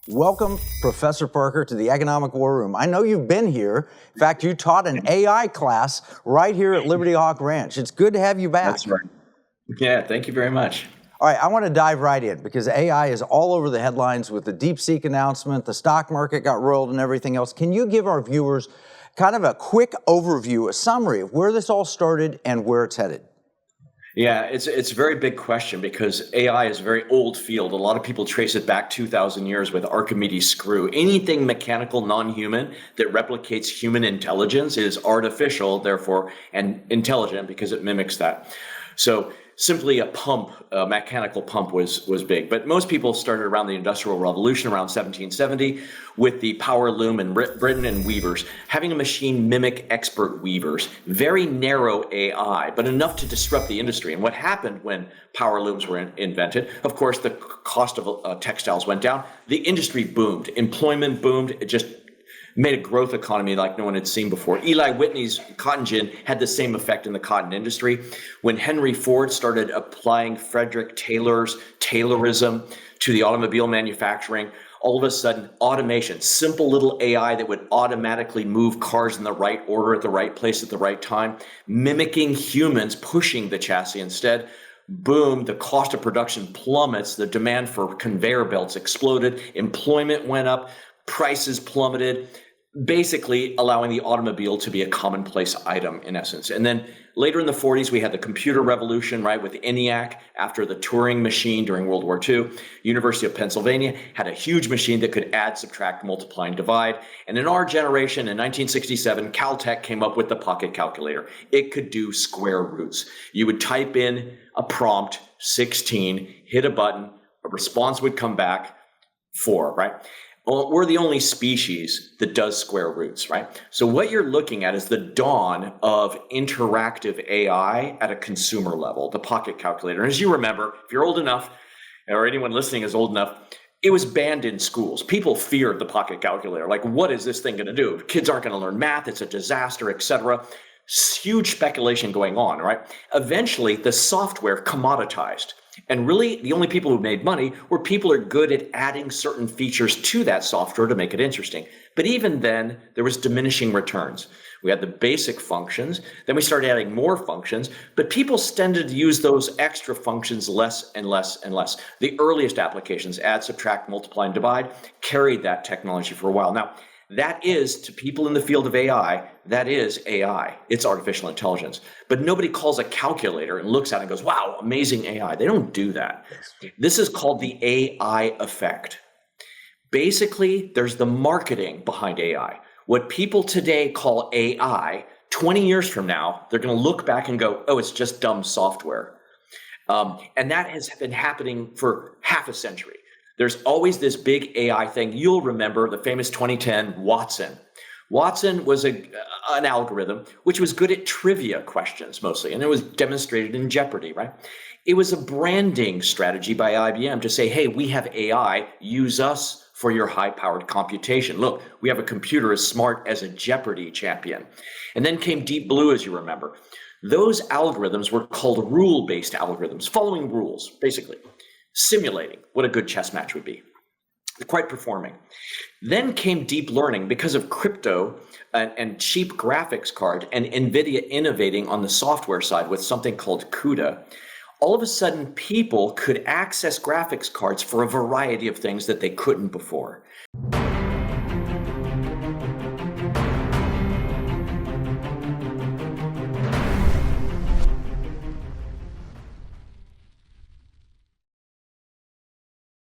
Welcome, Professor Parker, to the Economic War Room. I know you've been here. In fact, you taught an AI class right here at Liberty Hawk Ranch. It's good to have you back. That's right. Yeah, thank you very much. All right, I want to dive right in because AI is all over the headlines with the DeepSeek announcement, the stock market got roiled and everything else. Can you give our viewers kind of a quick overview, a summary of where this all started and where it's headed? Yeah, it's a very big question because AI is a very old field. A lot of people trace it back 2,000 years with Archimedes' screw. Anything mechanical, non-human that replicates human intelligence is artificial, therefore, and intelligent because it mimics that. So simply a pump, a mechanical pump was big. But most people started around the Industrial Revolution around 1770 with the power loom in Britain and weavers, having a machine mimic expert weavers. Very narrow AI, but enough to disrupt the industry. And what happened when power looms were invented? Of course, the cost of textiles went down. The industry boomed. Employment boomed. It just made a growth economy like no one had seen before. Eli Whitney's cotton gin had the same effect in the cotton industry. When Henry Ford started applying Frederick Taylor's Taylorism to the automobile manufacturing, all of a sudden automation, simple little AI that would automatically move cars in the right order at the right place at the right time, mimicking humans pushing the chassis instead. Boom, the cost of production plummets, the demand for conveyor belts exploded, employment went up, prices plummeted, basically allowing the automobile to be a commonplace item in essence. And then later in the 40s, we had the computer revolution, right, with ENIAC after the Turing machine during World War II. University of Pennsylvania had a huge machine that could add, subtract, multiply, and divide. And in our generation, in 1967, Caltech came up with the pocket calculator. It could do square roots. You would type in a prompt, 16, hit a button, a response would come back, 4, right? Well, we're the only species that does square roots, right? So what you're looking at is the dawn of interactive AI at a consumer level, the pocket calculator. And as you remember, if you're old enough, or anyone listening is old enough, it was banned in schools. People feared the pocket calculator. Like, what is this thing going to do? Kids aren't going to learn math. It's a disaster, etc. Huge speculation going on, right? Eventually, the software commoditized. And really, the only people who made money were people who are good at adding certain features to that software to make it interesting. But even then, there was diminishing returns. We had the basic functions, then we started adding more functions, but people tended to use those extra functions less and less and less. The earliest applications, add, subtract, multiply, and divide, carried that technology for a while. Now, that is, to people in the field of AI, that is AI. It's artificial intelligence. But nobody calls a calculator and looks at it and goes, wow, amazing AI. They don't do that. This is called the AI effect. Basically, there's the marketing behind AI. What people today call AI, 20 years from now, they're going to look back and go, oh, it's just dumb software. And that has been happening for half a century. There's always this big AI thing. You'll remember the famous 2010 Watson. Watson was an algorithm which was good at trivia questions mostly, and it was demonstrated in Jeopardy, right? It was a branding strategy by IBM to say, hey, we have AI, use us for your high-powered computation. Look, we have a computer as smart as a Jeopardy champion. And then came Deep Blue, as you remember. Those algorithms were called rule-based algorithms, following rules, basically. Simulating what a good chess match would be, quite performing. Then came deep learning because of crypto and cheap graphics card and NVIDIA innovating on the software side with something called CUDA. All of a sudden, people could access graphics cards for a variety of things that they couldn't before.